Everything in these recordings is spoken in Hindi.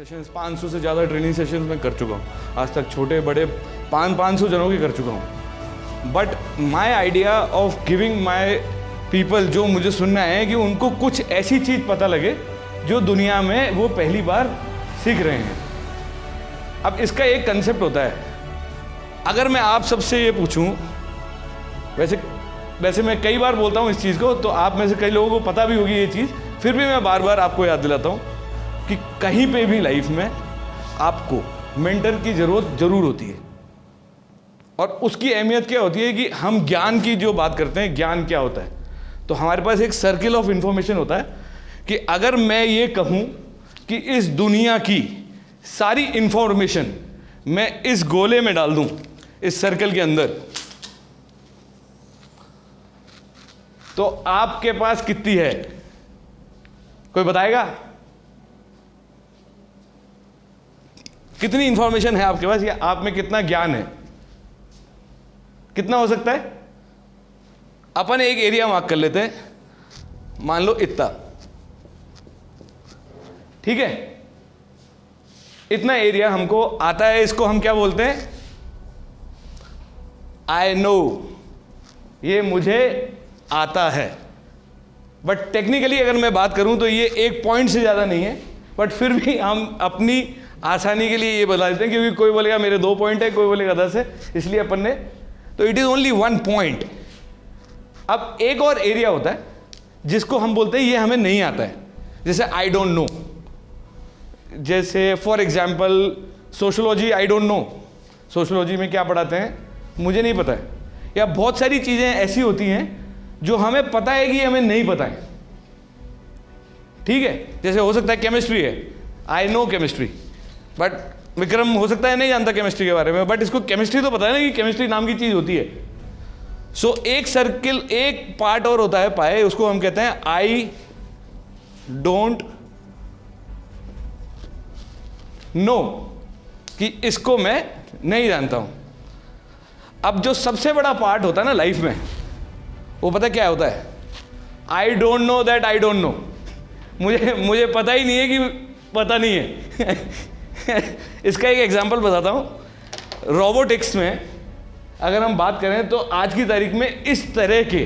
सेशंस, 500 से ज़्यादा ट्रेनिंग सेशंस मैं कर चुका हूँ आज तक, छोटे बड़े 500 जनों की कर चुका हूँ। But my idea of giving my people, जो मुझे सुनना है कि उनको कुछ ऐसी चीज़ पता लगे जो दुनिया में वो पहली बार सीख रहे हैं। अब इसका एक कंसेप्ट होता है, अगर मैं आप सबसे ये पूछूं, वैसे मैं कई बार बोलता हूँ इस चीज़ को, तो आप में से कई लोगों को पता भी होगी ये चीज़, फिर भी मैं बार बार आपको याद दिलाता हूँ कि कहीं पे भी लाइफ में आपको मेंटर की ज़रूरत ज़रूर होती है। और उसकी अहमियत क्या होती है कि हम ज्ञान की जो बात करते हैं, ज्ञान क्या होता है, तो हमारे पास एक सर्किल ऑफ इंफॉर्मेशन होता है कि अगर मैं ये कहूँ कि इस दुनिया की सारी इंफॉर्मेशन मैं इस गोले में डाल दूं, इस सर्कल के अंदर, तो आपके पास कितनी है? कोई बताएगा? कितनी इंफॉर्मेशन है आपके पास, या आप में कितना ज्ञान है? कितना हो सकता है? अपन एक एरिया मार्क कर लेते हैं, मान लो इतना, ठीक है? इतना एरिया हमको आता है, इसको हम क्या बोलते हैं? आई नो, ये मुझे आता है। बट टेक्निकली अगर मैं बात करूं तो ये एक पॉइंट से ज़्यादा नहीं है, बट फिर भी हम अपनी आसानी के लिए ये बता देते हैं, क्योंकि कोई बोलेगा मेरे 2 पॉइंट है, कोई बोलेगा 10 है, इसलिए अपन ने, तो इट इज़ ओनली 1 पॉइंट। अब एक और एरिया होता है जिसको हम बोलते हैं ये हमें नहीं आता है, जैसे आई डोंट नो। जैसे for example sociology, I don't know, sociology में क्या पढ़ाते हैं मुझे नहीं पता है। या बहुत सारी चीज़ें ऐसी होती हैं जो हमें पता है कि हमें नहीं पता है, ठीक है? जैसे हो सकता है केमिस्ट्री है, I know chemistry, but Vikram हो सकता है नहीं जानता केमिस्ट्री के बारे में, बट इसको केमिस्ट्री तो पता है ना कि केमिस्ट्री नाम की चीज़ होती है। सो एक सर्किल, एक पार्ट और होता है पाए, उसको हम कहते हैं आई डोंट नो, कि इसको मैं नहीं जानता हूं। अब जो सबसे बड़ा पार्ट होता है ना लाइफ में, वो पता क्या होता है? I don't know that I don't know, मुझे पता ही नहीं है कि पता नहीं है। इसका एक एग्जांपल बताता हूं। रोबोटिक्स में अगर हम बात करें तो आज की तारीख में इस तरह के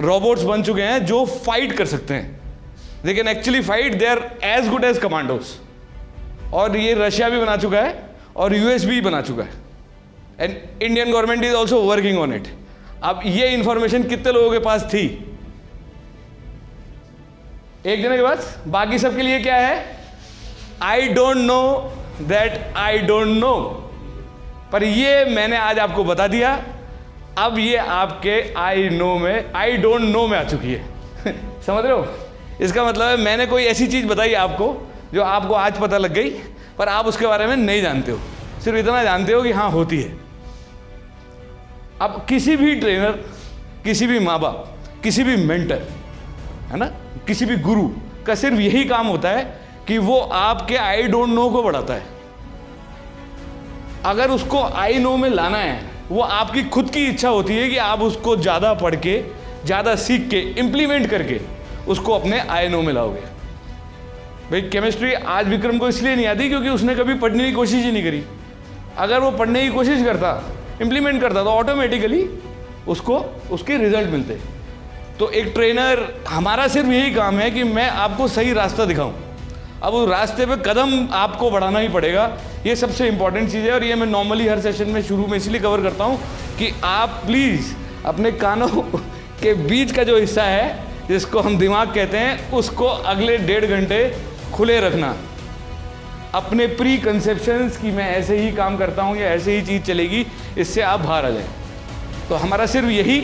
रोबोट्स बन चुके हैं जो फाइट कर सकते हैं। They can actually fight, they are as good as commandos. और ये रशिया भी बना चुका है और यूएस भी बना चुका है, and Indian government is also working on it. अब ये इंफॉर्मेशन कितने लोगों के पास थी? एक जने के पास। बाकी सबके लिए क्या है? I don't know that I don't know. पर ये मैंने आज आपको बता दिया, अब ये आपके आई नो में, आई डोंट नो में आ चुकी है। समझ रहे हो? इसका मतलब है मैंने कोई ऐसी चीज बताई आपको जो आपको आज पता लग गई, पर आप उसके बारे में नहीं जानते हो, सिर्फ इतना जानते हो कि हाँ होती है। अब किसी भी ट्रेनर, किसी भी माँ बाप, किसी भी मेंटर, है ना, किसी भी गुरु का सिर्फ यही काम होता है कि वो आपके आई डोंट नो को बढ़ाता है। अगर उसको आई नो में लाना है, वो आपकी खुद की इच्छा होती है कि आप उसको ज़्यादा पढ़ के, ज़्यादा सीख के, इम्प्लीमेंट करके उसको अपने आई नो में लाओगे। भाई केमिस्ट्री आज विक्रम को इसलिए नहीं आती क्योंकि उसने कभी पढ़ने की कोशिश ही नहीं करी। अगर वो पढ़ने की कोशिश करता, इम्प्लीमेंट करता, तो ऑटोमेटिकली उसको उसके रिजल्ट मिलते। तो एक ट्रेनर, हमारा सिर्फ यही काम है कि मैं आपको सही रास्ता दिखाऊं। अब उस रास्ते पे कदम आपको बढ़ाना ही पड़ेगा, ये सबसे इंपॉर्टेंट चीज़ है। और ये मैं नॉर्मली हर सेशन में शुरू में इसलिए कवर करता हूँ कि आप प्लीज़ अपने कानों के बीच का जो हिस्सा है, जिसको हम दिमाग कहते हैं, उसको अगले 1.5 घंटे खुले रखना। अपने प्री कंसेप्शंस की मैं ऐसे ही काम करता हूँ या ऐसे ही चीज़ चलेगी, इससे आप बाहर आ जाएं। तो हमारा सिर्फ यही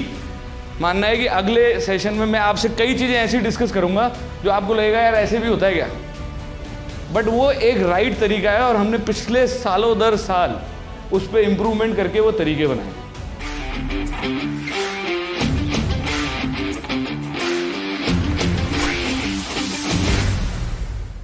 मानना है कि अगले सेशन में मैं आपसे कई चीज़ें ऐसी डिस्कस करूँगा जो आपको लगेगा यार ऐसे भी होता है क्या, बट वो एक राइट तरीका है और हमने पिछले सालों दर साल उस पर इम्प्रूवमेंट करके वो तरीके बनाए।